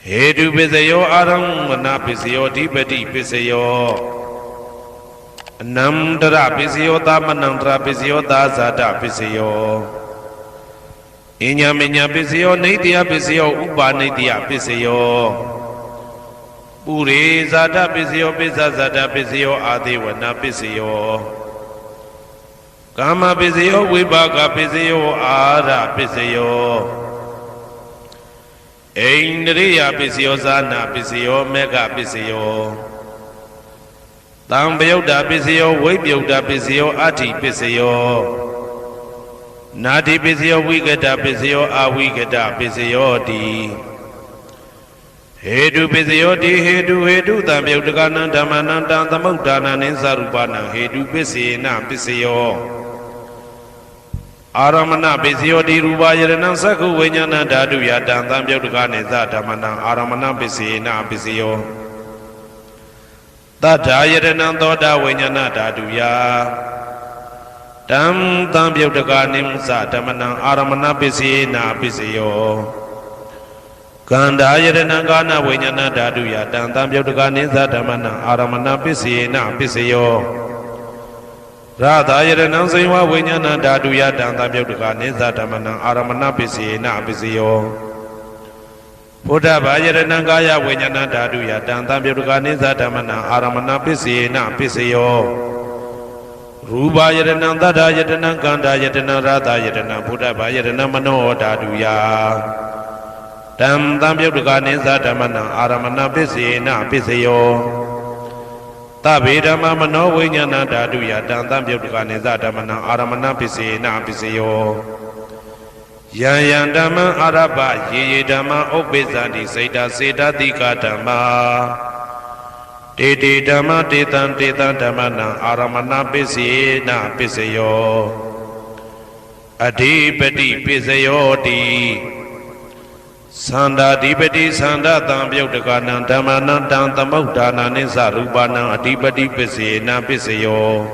Hedu Pisayo Aram Manapisio Dipati Pisayo Namdra Pisio Tamanandra Pisio Dazada Pisio Inyaminya Pisio Nidia Pisio Uba Nidia Pisio Puri Zada Pisio Pisa Zada Pisio Adiwana Pisio Kama Pisio Vibhaga Pisio Ara Pisio Indriya Pisio Zana Pisio Mega Pisio Tambyoda Pisio Vibhyuda Pisio Ati Pisio Nadi Pisio Vigada Pisio Avigada Pisio Di Hedu Pisio Di Hedu Tambyoda Dhamananda Tamudana Ninsarupana Hedu Pisina Pisio Aramana Pisio Di Rubayana Saku Vinyana Dadu Yadam Tambyoda Neza Dhamana Aramana Pisina Pisio Tata Yadana Toda Vinyana Dadu Ya Dam Tambyoda Nimsa Dhamana Aramana Pisina Pisio Ganda Yadana Gana Vinyana Dadu Yadam Tambyoda Neza Dhamana Aramana Pisina Pisio Radha Yadana Siva Vinyana Dadu Yadam Tambyoda Neza Dhamana Aramana Pisina Pisio Buddha Vajrana Gaya Vinyana Dadu Yadam Tambyoda Neza Dhamana Aramana Pisina Pisio Ruba Yadana Dada Yadana Ganda Yadana Radha Yadana Buddha Vajrana Mano Dadu Ya Dam Tambyoda Neza Dhamana Aramana Pisina Pisio Tabidama Mano Vinyana Dadu Yadam Tambyoda Neza Dhamana Aramana Pisina Pisio Yan Dhamma Araba Ye Dhamma Obezandi Seda Seda Dika Dhamma Dede Dhamma Detan Dhamana Aramana Pisina Pisayo Adipati Pisayo Di Sanda Dipati Sanda Tambyoda Dhamana Dhamudana Nisarupana Adipati Pisina Pisayo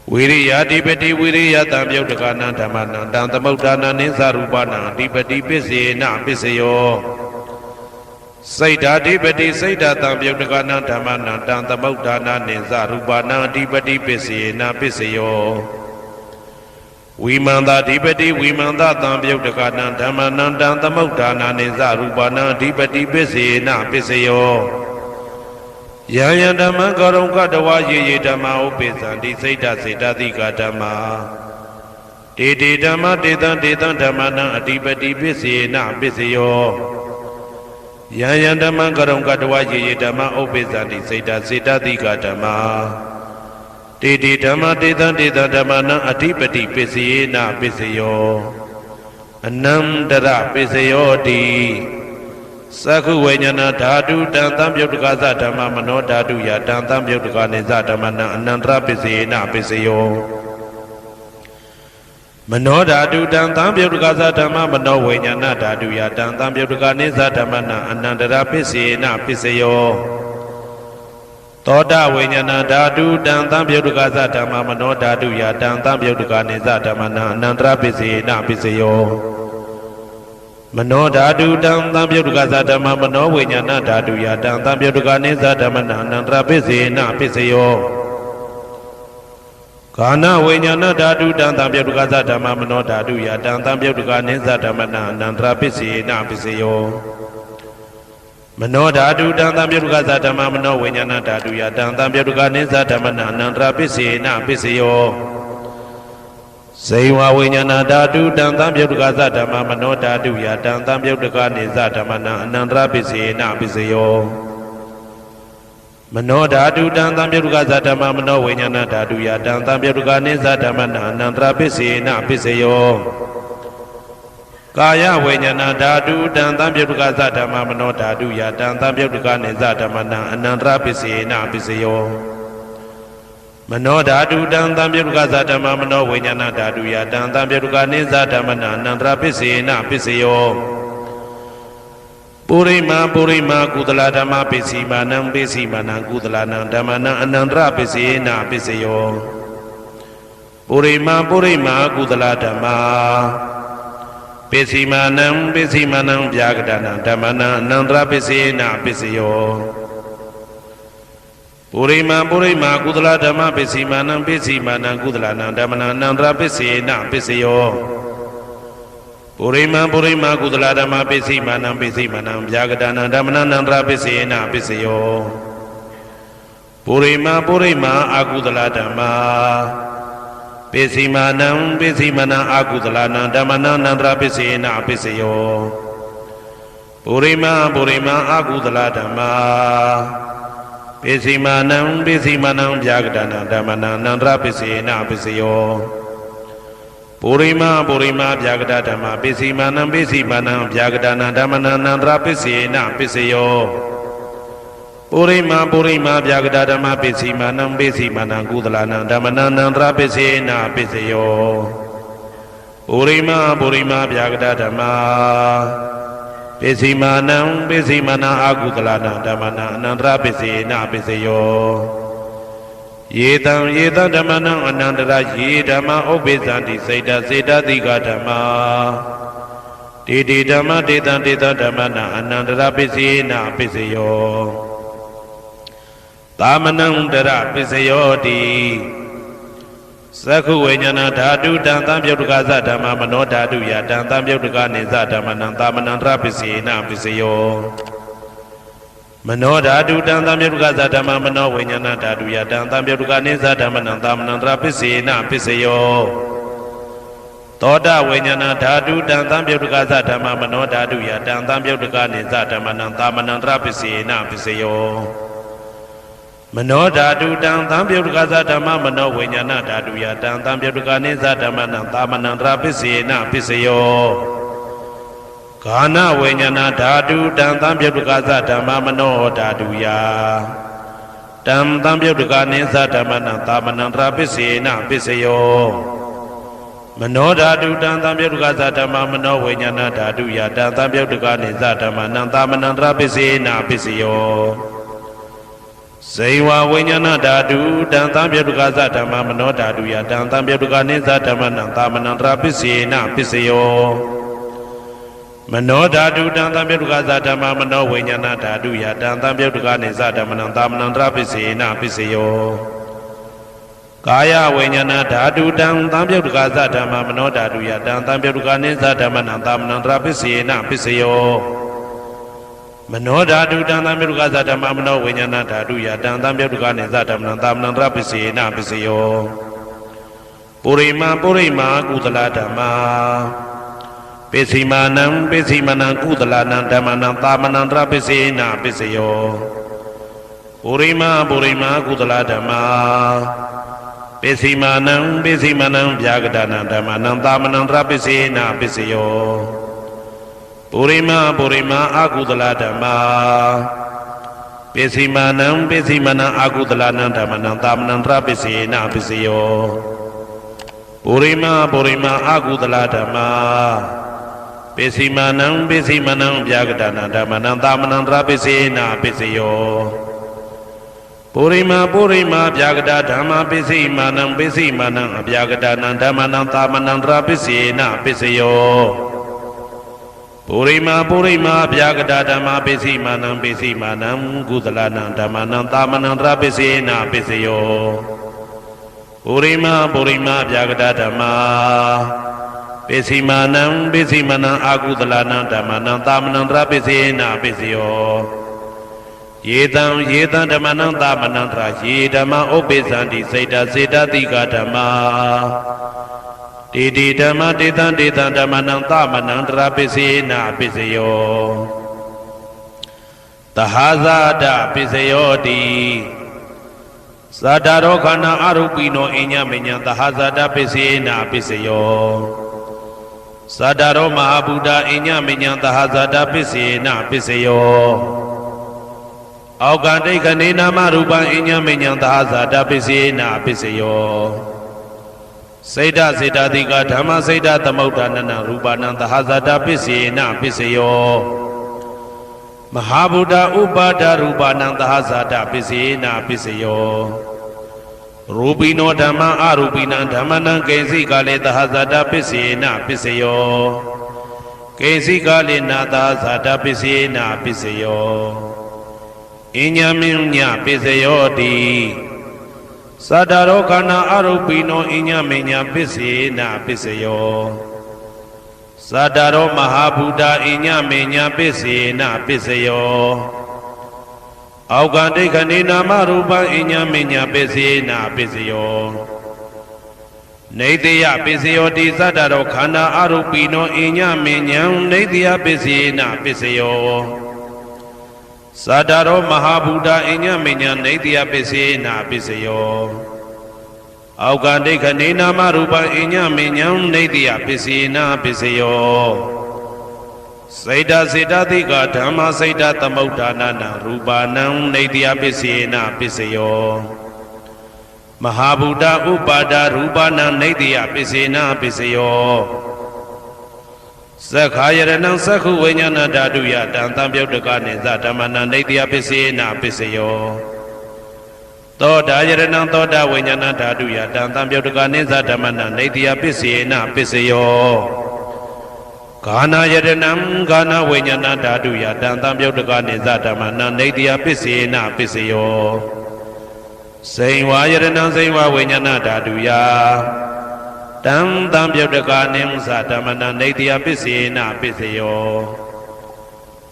Viriya Dipati Viriya Tambyoda Dhamana Dhamudana Nisarupana Adipati Pisina Pisayo Saida Dipati Saida Tambyoda Dhamana Dhamudana Nisarupana Adipati Pisina Pisayo Vimanda Dipati Vimanda Tambyoda Dhamana Dhamudana Nisarupana Adipati Pisina Pisayo Yaya Dhamma Garonga Dawa Ye Dhamma Upesandi Saida Saida Dika Dhamma Dede Dhamma Dedan Dhamana Adipati Pisina Pisayo Yaya Dhamma Garonga Dawa Ye Dhamma Upesandi Saida Saida Dika Dhamma Dede Dhamma Dedan Dhamana Adipati Pisina Pisayo Anandara Pisayo Di Saku Vinyana Dadu Dan Tambyoda Dhamma Mano Dadu Yadam Tambyoda Neza Dhamana Anandra Pisina Pisayo Mano Dadu Dan Tambyoda Dhamma Mano Vinyana Dadu Yadam Tambyoda Neza Dhamana Anandra Pisina Pisayo Toda Vinyana Dadu Dan Tambyoda Dhamma Mano Dadu Yadam Tambyoda Neza Dhamana Anandra Pisina Pisayo Mano Dadu Dam Tambyoda Dhamma Mano Vinyana Dadu Yadam Tambyoda Neza Dhamana Anandra Pisina Pisayo Kana Vinyana Dadu Dam Tambyoda Dhamma Mano Dadu Yadam Tambyoda Neza Dhamana Anandra Pisina Pisayo Mano Dadu Dam Tambyoda Dhamma Mano Vinyana Dadu Yadam Tambyoda Neza Dhamana Anandra Pisina Pisayo Saiva Vinyana Dadu Dan Tambyoda Dhamma Mano Dadu Yadam Tambyoda Neza Dhamana Anandra Pisina Pisayo Mano Dadu Dan Tambyoda Dhamma Mano Vinyana Dadu Yadam Tambyoda Neza Dhamana Anandra Pisina Pisayo Kaya Vinyana Dadu Dan Tambyoda Dhamma Mano Dadu Yadam Tambyoda Neza Dhamana Anandra Pisina Pisayo Mano Dadu Dan Tambyoda Dhamma Mano Vinyana Dadu Yadam Tambyoda Neza Dhamana Anandra Pisina Pisayo Purima Kudala Dhamma Pisimanam Pisimanam Kudalana Dhammana Anandra Pisina Pisayo Purima Kudala Dhamma ပိစီမာနံပိစီမာနံဗျာကတနာဓမ္မနံအနန္တရပိစေနပိစယောပုရိမာပုရိမာကုသလဓမ္မပိစီမာနံပိစီမာနံကုသလနံဓမ္မနံအနန္တရပိစေနပိစယောပုရိမာပုရိမာကုသလဓမ္မပိစီမာနံပိစီမာနံဗျာကတနာဓမ္မနံအနန္တရပိစေနပိစယောပုရိမာပုရိမာအာကုသလဓမ္မပိစီမာနံပိစီမာနံအာကုသလနံဓမ္မနံအနန္တရပိစေနပိစယောပုရိမာပုရိမာအာကုသလဓမ္မပိစီမာနံပိစီမာနံဗျာကတနာဓမ္မနံအနန္တရပိစေနပိစယောပုရိမာပုရိမာဗျာကတဓမ္မပိစီမာနံပိစီမာနံဗျာကတနာဓမ္မနံအနန္တရပိစေနပိစယောပုရိမာပုရိမာဗျာကတဓမ္မပိစီမာနံပိစီမာနံကုသလနံဓမ္မနံအနန္တရပိစေနပိစယောပုရိမာပုရိမာဗျာကတဓမ္မပိစီမာနံပိစီမာနံအာကုသလနံဓမ္မနံအနန္တရပိစေနပိစယောယေတံဓမ္မနံအနန္တရယေဓမ္မဥပ္ပိသန္တိစေတစေတတိကဓမ္မတေတိဓမ္မတေတံဓမ္မနံအနန္တရပိစေနပိစယောသာမနံတရပိစယောတိသက္ခုဝိညာဏဓာတုတံသံပြုတ်တကသဓမ္မမနောဓာတုယတံသံပြုတ်တကနေသဓမ္မနံသာမနံတရပိစေနပိစယောမနောဓာတုတံသံပြုတ်တကသဓမ္မမနောဝိညာဏဓာတုယတံသံပြုတ်တကနေသဓမ္မနံသာမနံတရပိစေနပိစယောသောတဝိညာဏဓာတုတံသံပြုတ်တကသဓမ္မမနောဓာတုယတံသံပြုတ်တကနေသဓမ္မနံသာမနံတရပိစေနပိစယောမနောဓာတုတံသံပြုတ်တကသဓမ္မမနောဝိညာဏဓာတုယတံသံပြုတ်တကနေသဓမ္မနံသာမနံတရပိစေနပိစယောဂာနဝိညာဏဓာတုတံသံပြုတ်တကသဓမ္မမနောဓာတုယတံသံပြုတ်တကနေသဓမ္မနံသာမနံတရပိစေနပိစယောမနောဓာတုတံသံပြုတ်တကသဓမ္မမနောဝိညာဏဓာတုယတံသံပြုတ်တကနေသဓမ္မနံသာမနံတရပိစေနပိစယောဇေဝဝိညာဏဓာတုတံသံပြုတ်တကသဓမ္မမနောဓာတုယတံသံပြုတ်တကနေသဓမ္မနံသာမနံတရပိစေနပိစယောမနောဓာတုတံသံပြုတ်တကသဓမ္မမနောဝိညာဏဓာတုယတံသံပြုတ်တကနေသဓမ္မနံသာမနံတရပိစေနပိစယောကာယဝိညာဏဓာတုတံသံပြုတ်တကသဓမ္မမနောဓာတုယတံသံပြုတ်တကနေသဓမ္မနံသာမနံတရပိစေနပိစယောမနောဓာတုတံသံပြုတ်တကသဓမ္မမနောဝိညာဏဓာတုယတံသံပြုတ်တကနေသဓမ္မနံသာမနံတရပိစေနပိစယောပုရိမာပုရိမာကုသလဓမ္မပိစီမာနံပိစီမာနံကုသလနံဓမ္မနံသာမနံတရပိစေနပိစယောပုရိမာပုရိမာကုသလဓမ္မပိစီမာနံပိစီမာနံဗျာကတနာဓမ္မနံသာမနံတရပိစေနပိစယောပုရိမာပုရိမာအာကုသလဓမ္မပိစီမာနံပိစီမာနံအာကုသလနံဓမ္မနံသာမနံတရပိစေနပိစယောပုရိမာပုရိမာအာကုသလဓမ္မပိစီမာနံပိစီမာနံဗျာကတနာဓမ္မနံသာမနံတရပိစေနပိစယောပုရိမာပုရိမာဗျာကတဓမ္မပိစီမာနံပိစီမာနံအဗျာကတနာဓမ္မနံသာမနံတရပိစေနပိစယောပုရိမာပုရိမာဗျာကတဓမ္မပိစီမာနံပိစီမာနံကုသလနံဓမ္မနံသာမနံတရပိစေနပိစယောပုရိမာပုရိမာဗျာကတဓမ္မပိစီမာနံပိစီမာနံအာကုသလနံဓမ္မနံသာမနံတရပိစေနပိစယောယေတံဓမ္မနံသာမနံတရယေဓမ္မဥပ္ပိသန္တိစေတစေတတိကဓမ္မတေတိဓမ္မတေတံဓမ္မနံသာမနံတရပိစေနပိစယောသဟာဇာတပိစယောတိသတ္တရောခန္ဓာအရူပိနောအညမညံသဟာဇာတပိစေနပိစယောသတ္တရောမဟာဗုဒ္ဓအညမညံသဟာဇာတပိစေနပိစယောအောက်ကတိခဏေနာမရူပံအညမညံသဟာဇာတပိစေနပိစယောစေတစေတတိကဓမ္မစေတသမုဋ္ဌာနနရူပနံသဟာဇာတပိစေနပိစယောမဟာဗုဒ္ဓဥပါဒရူပနံသဟာဇာတပိစေနပိစယောရူပိနောဓမ္မအရူပိနံဓမ္မနံကိဉ္စိကလေသဟာဇာတပိစေနပိစယော ကိစီကာလိနာသာဇာတပစ္စယေနပစ္စယောအညမင်းညပစ္စယောတိသတ္တရောခန္ဓာအရုပိနောအညမညပစ္စေနပစ္စယောသတ္တရောမဟာဗုဒ္ဓအညမညပစ္စေနပစ္စယောအောက်ကဒိဋ္ဌနေနာမရူပအညမညပစ္စေနပစ္စယောနေတယပစ္စယောတိသတ္တရောခန္ဓာအရုပိနောအညမညံနေတယပစ္စေနပစ္စယောသတ္တရောမဟာဗုဒ္ဓအညမညနေတယပစ္စေနပစ္စယောအောက်ကဒိဋ္ဌနေနာမရူပအညမညံနေတယပစ္စေနပစ္စယောစေတစေတသိကဓမ္မစေတသမုဋ္ဌာနနာရူပနံနေတယပစ္စေနပစ္စယောမဟာဗုဒ္ဓဥပါဒရူပနံနေတယပစ္စေနပစ္စယောသက္ခာယရဏံသက္ခုဝိညာဏဓာတုယတံသံပြုတ်တကနေသဓမ္မနံနေတယပစ္စေနပစ္စယောသောတာယရဏံသောတာဝိညာဏဓာတုယတံသံပြုတ်တကနေသဓမ္မနံနေတယပစ္စေနပစ္စယောဂာနာယရဏံဂာနာဝိညာဏဓာတုယတံသံပြုတ်တကနေသဓမ္မနံနေတယပစ္စေနပစ္စယောစိန်ဝါယရဏံစိန်ဝါဝိညာဏဓာတုယတံသံပြုတ်တကနေသဓမ္မနံနေတယပစ္စေနပစ္စယော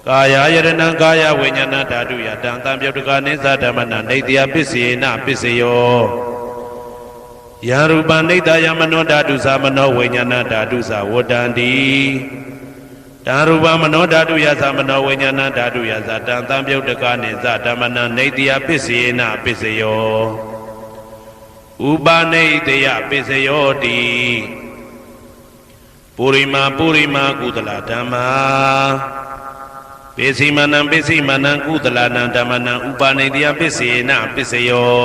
ကာယယရဏံကာယဝိညာဏဓာတုယတံသံပြုတ်တကနေသဓမ္မနံနေတယပစ္စေနပစ္စယောယံရူပနိတယမနောဓာတုသမနောဝိညာဏဓာတုသဝတ္တန္တိတံရူပမနောဓာတုယသမနောဝိညာဏဓာတုယသတံသံပြုတ်တကနေသဓမ္မနံနေတယပစ္စေနပစ္စယောဥပနိတယပစ္စယောတိပုရိမာပုရိမာကုသလဓမ္မာပိစိမနံပိစိမနံကုသလနံဓမ္မနံဥပနိတယပစ္စေနပစ္စယော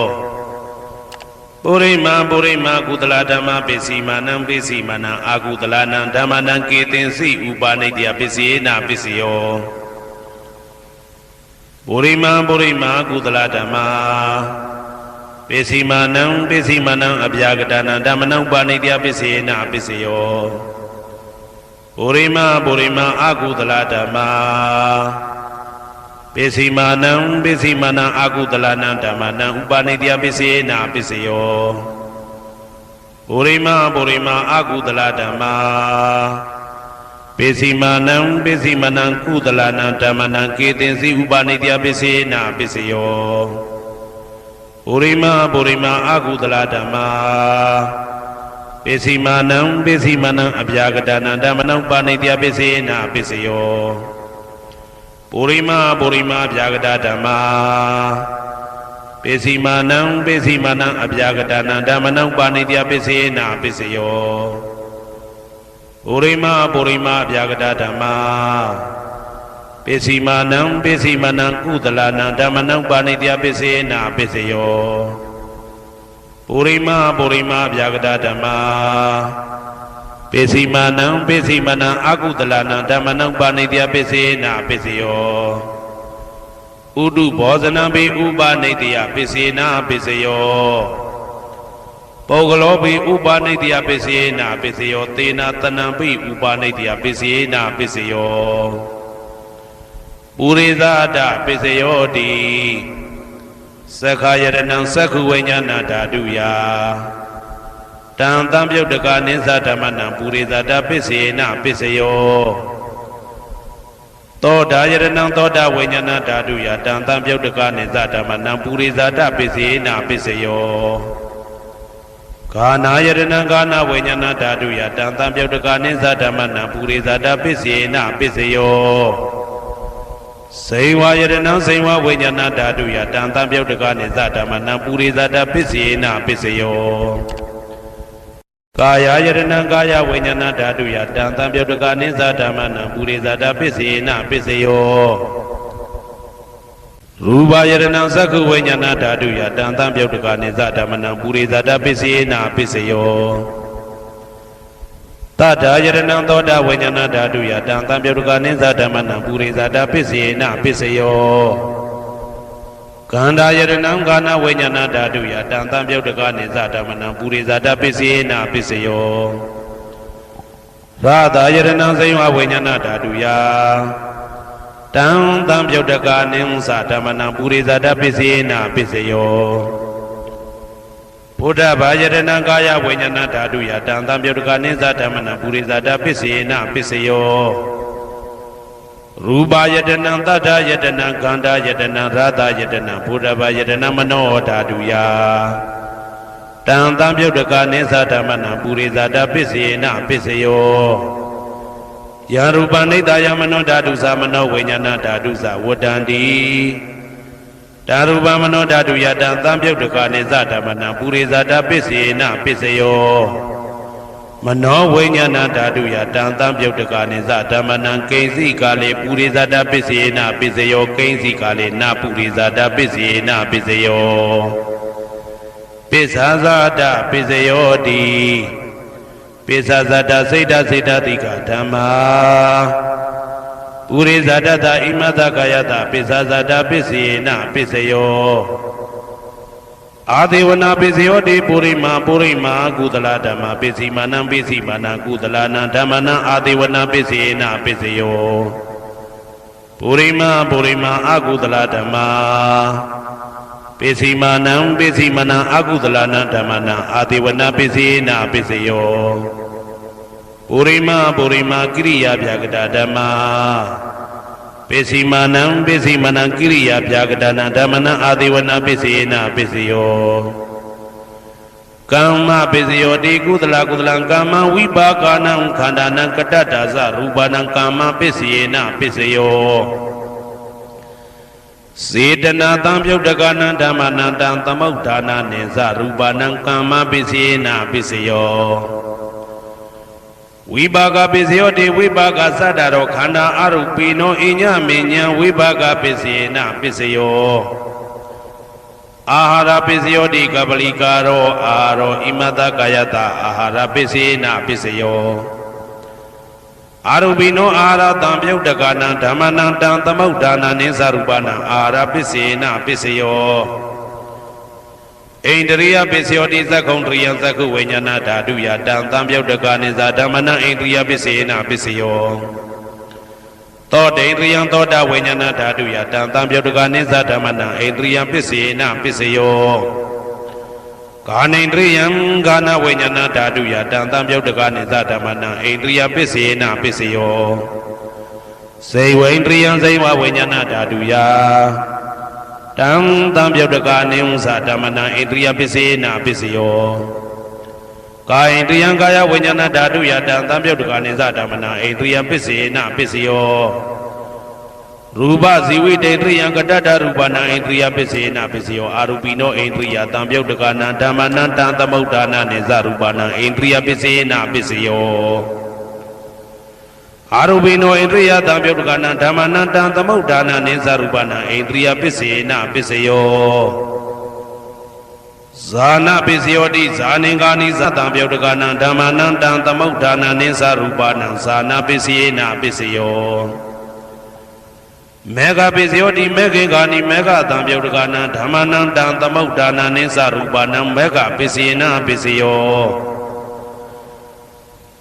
ပုရိမာပုရိမာကုသလဓမ္မာပိစိမနံပိစိမနံအာကုသလနံဓမ္မနံကေတင်စိဥပနိတယပစ္စေနပစ္စယောပုရိမာပုရိမာကုသလဓမ္မာပိစိမနံပိစိမနံအဗျာကတနံဓမ္မနံဥပနိတယပစ္စေနပစ္စယောပုရိမာပုရိမာအာကုသလဓမ္မာပိစိမနံပိစိမနံအာကုသလနံဓမ္မနံဥပနိတယပစ္စေနပစ္စယောပုရိမာပုရိမာအာကုသလဓမ္မာပိစိမနံပိစိမနံကုသလနံဓမ္မနံကေတင်စီဥပနိတယပစ္စေနပစ္စယောပုရိမာပုရိမာအာကုသလဓမ္မာပိစိမနံပိစိမနံအဗျာကတနံဓမ္မနံဥပနိတယပစ္စေနပစ္စယောပုရိမာပုရိမာဗျာကတဓမ္မာပိစိမနံပိစိမနံအဗျာကတနံဓမ္မနံဥပနိတယပစ္စေနပစ္စယောပုရိမာပုရိမာဗျာကတဓမ္မာပိစိမနံပိစိမနံကုသလနံဓမ္မနံဥပနိတယပစ္စေနပစ္စယောပုရိမာပုရိမာဗျာကတဓမ္မာပိစိမနံပိစိမနံအာကုသလနံဓမ္မနံဥပနိတယပစ္စေနပစ္စယောဥဒုဘောဇနံပိဥပနိတယပစ္စေနပစ္စယောပုဂ္ဂလောပိဥပနိတယပစ္စေနပစ္စယောသေနတနံပိဥပနိတယပစ္စေနပစ္စယောပုရိသဒပစ္စယောတိသက္ခာယရဏံသက္ခုဝိညာဏဓာတုယတံသံပြုတ်တကနေသဓမ္မနံပုရိသဒပစ္စေနပစ္စယောသောတာယရဏံသောတာဝိညာဏဓာတုယတံသံပြုတ်တကနေသဓမ္မနံပုရိသဒပစ္စေနပစ္စယောဂာနာယရဏံဂာနာဝိညာဏဓာတုယတံသံပြုတ်တကနေသဓမ္မနံပုရိသဒပစ္စေနပစ္စယောစိန်ဝါယရဏံစိန်ဝါဝိညာဏဓာတုယတံသံပြုတ်တကနေသဓမ္မနံပုရိသဒပစ္စေနပစ္စယောကာယယရဏံကာယဝိညာဏဓာတုယတံသံပြုတ်တကနေသဓမ္မနံပုရိသဒပစ္စေနပစ္စယောရူပယရဏံသက္ခုဝိညာဏဓာတုယတံသံပြုတ်တကနေသဓမ္မနံပုရိသဒပစ္စေနပစ္စယောတတ္ထာယရဏံသောတာဝိညာဏဓာတုယတံသံပြုတ်တကနေသဓမ္မနံပုရိသဒပစ္စေနပစ္စယောကန္တာယရဏံကာနဝိညာဏဓာတုယတံသံပြုတ်တကနေသဓမ္မနံပုရိသဒပစ္စေနပစ္စယောယ ရာသာယရဏံစိယဝိညာဏဓာတုယတံတံပြုတ်တကာနိသဓမ္မနံပုရိသတပစ္စေနပစ္စယောဘုဒ္ဓဘာယရဏံကာယဝိညာဏဓာတုယတံတံပြုတ်တကာနိသဓမ္မနံပုရိသတပစ္စေနပစ္စယောရူပယတနံတတ္ထယတနံခန္ဓာယတနံရာသယတနံဘုဒ္ဓဘာယတနံမနောဓာတုယတံတံပြုတ်တကာနိသဓမ္မနံပုရိသတပစ္စေနပစ္စယောယရူပနိတယမနောဓာတုသမနောဝိညာဏဓာတုသဝတ္တန္တိဓာရူပမနောဓာတုယတံတံပြုတ်တကာနိသဓမ္မနံပုရိသတပစ္စေနပစ္စယောမနောဝိညာဏဓာတုယတံတံပြုတ်တကာနိသဓမ္မနံကိဉ္စီကာလေပုရိသတပစ္စေနပစ္စယောကိဉ္စီကာလေနပုရိသတပစ္စေနပစ္စယောပစ္ဆာဇာတပစ္စယောတိပိစ္ဆာဇတစိတ်တစိတ်တတိကဓမ္မာပုရိဇတတဣမတကာယတပိစ္ဆာဇတပစ္စေနပစ္စယောအာဒေဝနာပစ္စယောတိပုရိမာကုသလဓမ္မာပစ္စည်းမာနံပစ္စည်းမာနံကုသလနံဓမ္မနံအာဒေဝနာပစ္စေနပစ္စယောပုရိမာအကုသလဓမ္မာပစ္စည်းမာနံပစ္စည်းမနံအကုသလနံဓမ္မနံအာဒေဝနာပစ္စေနပစ္စယောပုရိမာကိရိယာပြာကတာဓမ္မာပစ္စည်းမာနံကိရိယာပြာကတာနံဓမ္မနံအာဒေဝနာပစ္စေနပစ္စယောကမ္မပစ္စယောတိကုသလကမ္မဝိပါကနံခန္ဓာနံကတ္တတာဇရူပနံကမ္မပစ္စေနပစ္စယောစေတနာတံပြုတ်တကနံဓမ္မနံတံသမုဋ္ဌာနာနိသရူပနံကမ္မပစ္စေနပစ္စယောဝိပါကပစ္စယောတိဝိပါကသတ္တရောခန္ဓာအရုပိနောအညမေညံဝိပါကပစ္စေနပစ္စယောအာဟာရပစ္စယောတိကပလိကာရောအာရောဣမတကာယတအာဟာရပစ္စေနပစ္စယောအာရုပိနောအာဟာရတံပြုတ်တကနံဓမ္မနံတံသမုဋ္ဌာနာနိသရူပနံအာဟာရပစ္စေနပစ္စယောဣန္ဒရိယပစ္စယောတိသက္ခုံတရိယသက္ခုဝိညာဏဓာတုယတံတံပြုတ်တကနိသဓမ္မနံဣန္ဒရိယပစ္စေနပစ္စယောသောတေန္ဒရိယသောတဝိညာဏဓာတုယတံတံပြုတ်တကနိသဓမ္မနံဣန္ဒရိယပစ္စေနပစ္စယောကာနိန္ဒရိယံကာနဝိညာဏဓာတုယတံတံပြုတ်တကနိသဓမ္မနံဣန္ဒရိယပစ္စေနပစ္စယောစေဝိန္ဒရိယံစေဝဝိညာဏဓာတုယတံတံပြုတ်တကနိသဓမ္မနံဣန္ဒရိယပစ္စေနပစ္စယောကာယိန္ဒရိယံကာယဝိညာဏဓာတုယတံတံပြုတ်တကနိသဓမ္မနံဣန္ဒရိယပစ္စေနပစ္စယောရူပဇီဝိတေန္ဒရိယံကတ္တရူပနံဣန္ဒရိယပစ္စေနပစ္စယောအာရူပိနောဣန္ဒရိယတံပြုတ်တကနံဓမ္မနံတံသမုဋ္ဌာနာနိသရူပနံဣန္ဒရိယပစ္စေနပစ္စယောအာရူပိနောဣန္ဒရိယတံပြုတ်တကနံဓမ္မနံတံသမုဋ္ဌာနာနိသရူပနံဣန္ဒရိယပစ္စေနပစ္စယောဇာနာပစ္စယောတိဇာနင်္ဂာနိသတံပြုတ်တကနံဓမ္မနံတံသမုဋ္ဌာနာနိသရူပနံဇာနာပစ္စေနပစ္စယောမေဃပစ္စယောတိမေခေဂာနိမေဃတံပြုတ်တကနံဓမ္မနံတံသမုဋ္ဌာနာနိသရူပနံမေဃပစ္စေနပစ္စယော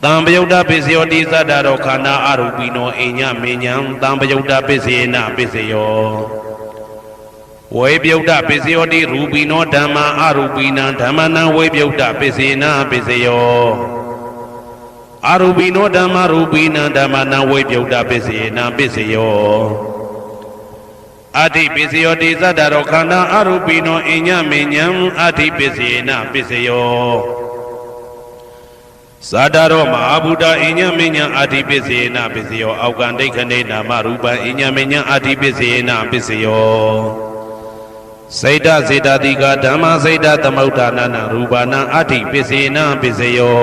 တံပယုတ်တပစ္စယောတိသတ္တရောခန္ဓာအရူပိနောအညမေညံတံပယုတ်တပစ္စေနပစ္စယောဝေပယုတ်တပစ္စယောတိရူပိနောဓမ္မာအရူပိနံဓမ္မနံဝေပယုတ်တပစ္စေနပစ္စယောအရူပိနောဓမ္မာရူပိနံဓမ္မနံဝေပယုတ်တပစ္စေနပစ္စယောအဋ္ဌိပစ္စယောတိသတ္တရောခန္ဓာအရူပိနောအညမေညံအဋ္ဌိပစ္စေနပစ္စယောသတ္တရောမဟာဗုဒ္ဓအညမေညံအဋ္ဌိပစ္စေနပစ္စယောအောက်ကံဒိဋ္ဌနေနာမရူပံအညမေညံအဋ္ဌိပစ္စေနပစ္စယောစေတစေတတိကဓမ္မစေတသမုဋ္ဌာနာနရူပနာအဋ္ဌိပစ္စေနပစ္စယော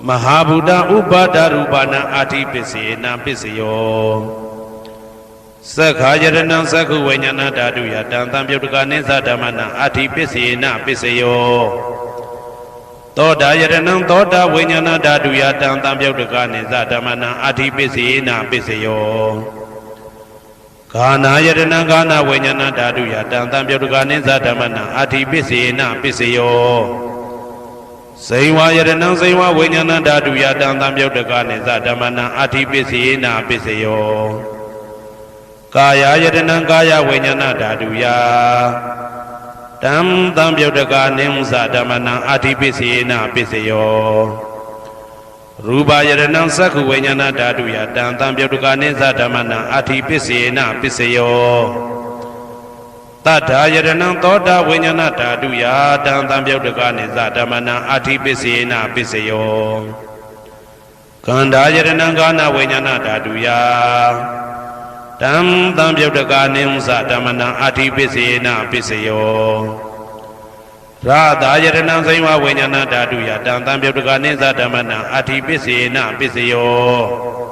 မဟာဗုဒ္ဓဥပါဒရူပနာအဋ္ဌိပစ္စေနပစ္စယောသက္ခာယရဏံသက္ခုဝိညာဏဓာတုယတံတံပြုတ်တကနိသဓမ္မနံအဋ္ဌိပစ္စေနပစ္စယောသောတာယရဏံသောတာဝိညာဏဓာတုယတံတံပြုတ်တကနိသဓမ္မနံအဋ္ဌိပစ္စေနပစ္စယောဂာနာယတနာဂာနာဝိညာဏဓာတုယတံတံပြုတ်တကနိသဓမ္မနံအဋ္ဌိပစ္စေနပစ္စယော စိန်ဝါယတနံစိန်ဝါဝိညာဏဓာတုယတံသံပြုတ်တကနိသဓမ္မနံအဋ္ဌိပစ္စယေနာပစ္စယောကာယယတနံကာယဝိညာဏဓာတုယတံသံပြုတ်တကနိသဓမ္မနံအဋ္ဌိပစ္စယေနာပစ္စယောရူပယတနံသက္ခုဝိညာဏဓာတုယတံသံပြုတ်တကနိသဓမ္မနံအဋ္ဌိပစ္စယေနာပစ္စယောတတ္ထာယတနံသောတာဝိညာဏဓာတုယတံသံပြုတ်တကနိသဓမ္မနံအဋ္ဌိပစ္စယေနာပစ္စယောကန္ဓာယတနံကာနဝိညာဏဓာတုယတံသံပြုတ်တကနိသဓမ္မနံအဋ္ဌိပစ္စယေနာပစ္စယောရာသာယတနံစိန်ဝဝိညာဏဓာတုယတံသံပြုတ်တကနိသဓမ္မနံအဋ္ဌိပစ္စယေနာပစ္စယော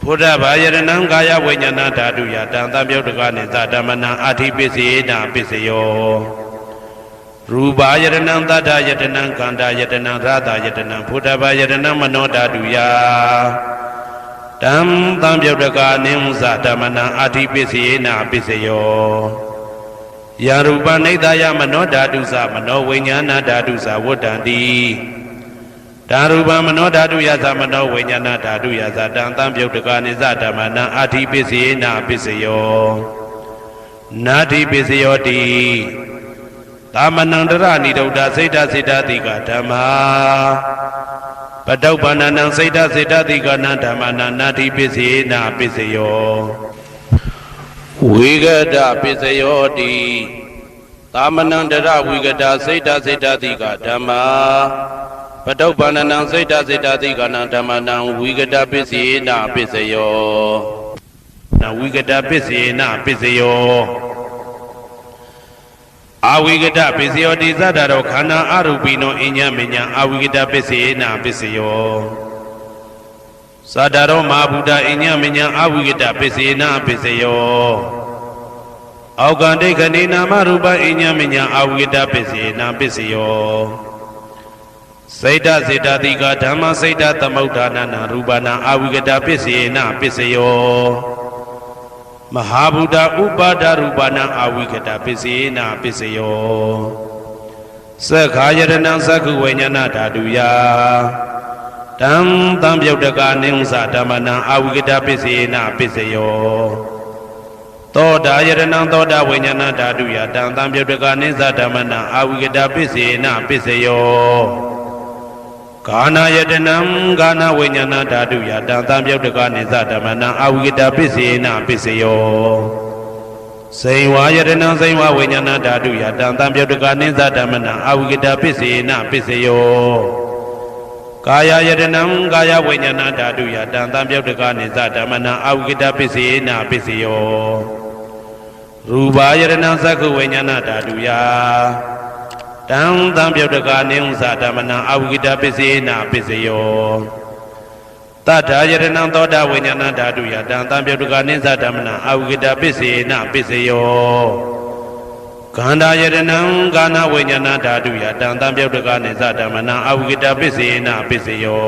ဘုဒ္ဓဘာယတနံကာယဝိညာဏဓာတုယတံသံပြုတ်တကနိသဓမ္မနံအဋ္ဌိပစ္စယေနာပစ္စယောရူပယတနံသတ္တယတနံကန္တာယတနံရာသာယတနံဘုဒ္ဓဘာယတနံမနောဓာတုယတံသံပြုတ်တကနိသဓမ္မနံအဋ္ဌိပစ္စယေနာပစ္စယောယာရူပနိဒာယမနောဓာတုသမနောဝိညာဏဓာတုသဝတ္တံတိဓာရူပမနောဓာတုယသမနောဝိညာဏဓာတုယသတံသံပြုတ်တကနိသဓမ္မနံအဋ္ဌိပစ္စယေနာပစ္စယောနာတိပစ္စယောတိသမနန္တရဏိဒုဒ္ဓစိတ်တစိတ္တတိကဓမ္မာပတုပ္ပန္နံစိတ်တစိတ္တတိကနံဓမ္မနံနာတိပစ္စယေနာပစ္စယောဝိဂဒပစ္စယောတိသမနန္တရဝိဂဒစိတ်တစိတ္တတိကဓမ္မာပတုပ္ပန္နံစိတ်တစိတ္တတိကနံဓမ္မနံဝိဂဒပစ္စယေနာပစ္စယောနဝိဂဒပစ္စယေနာပစ္စယောအဝိဂဒပစ္စယောတိသတ္တရောခန္ဓာအရူပိနောအညမညာအဝိဂဒပစ္စယေနာပစ္စယောသတ္တရောမဟာဗုဒ္ဓအညမညာအဝိဂဒပစ္စယေနာပစ္စယောအောကံဒိဋ္ဌိနာမရူပအညမညာအဝိဂဒပစ္စယေနာပစ္စယောစိတ်တစေတတိကဓမ္မစိတ်တသမုဋ္ဌာနာရူပနာအဝိဂဒပစ္စယေနာပစ္စယောမဟာဗုဒ္ဓဥပါဒရူပနာအဝိကတပစ္စယေနာပစ္စယောသက္ခာယတနံသက္ခုဝိညာဏဓာတုယတံသံပြုတ်တကနိသဓမ္မနံအဝိကတပစ္စယေနာပစ္စယောသောတာယတနံသောတာဝိညာဏဓာတုယတံသံပြုတ်တကနိသဓမ္မနံအဝိကတပစ္စယေနာပစ္စယောကာနာယတနံကာနဝိညာဏဓာတုယတံသံပြုတ်တကနိသဓမ္မနံအဝိကတပစ္စယေနာပစ္စယောစိန်ဝါယတနံစိန်ဝဝိညာဏဓာတုယတံသံပြုတ်တကနိသဓမ္မနံအဝိကတပစ္စယေနာပစ္စယောကာယယတနံကာယဝိညာဏဓာတုယတံသံပြုတ်တကနိသဓမ္မနံအဝိကတပစ္စယေနာပစ္စယောရူပယတနံသက္ခုဝိညာဏဓာတုယတံသံပြုတ်တကနိသဓမ္မနံအဝိကတပစ္စယေနာပစ္စယောတတ္ထာယတနံသောတာဝိညာဏဓာတုယတံသံပြုတ်တကနိသဓမ္မနံအဝိကတပစ္စယေနာပစ္စယောကန္ဓာယတနံကာနဝိညာဏဓာတုယတံသံပြုတ်တကနိသဓမ္မနံအဝိကတပစ္စယေနာပစ္စယော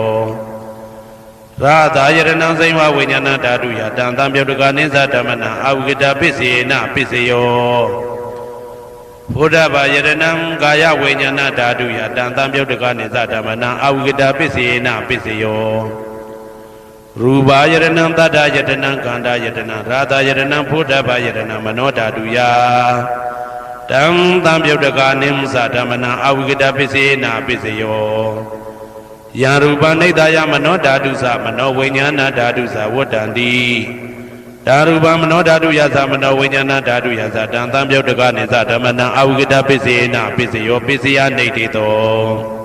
ရာသာယတနံစိန်ဝဝိညာဏဓာတုယတံသံပြုတ်တကနိသဓမ္မနံအဝိကတပစ္စယေနာပစ္စယောဘုဒ္ဓဘာယတနံကာယဝိညာဏဓာတုယတံသံပြုတ်တကနိသဓမ္မနံအဝိကတပစ္စယေနာပစ္စယောရူပယတနံတတ္တယတနံကန္တာယတနံရာသာယတနံဘုဒ္ဓဘာယတနံမနောဓာတုယတံသံပြုတ်တကနိသဓမ္မနံအဝိကတပစ္စယေနာပစ္စယောယံရူပနိဒာယမနောဓာတုသမနောဝိညာဏဓာတုသဝတ္တံတိဓာရူပမနောဓာတုယသမနောဝိညာဏဓာတုယသတံသံပြုတ်တကနိသဓမ္မနံအဝိကတပစ္စယေနာပစ္စယောပစ္စယနိဋ္ဌိတော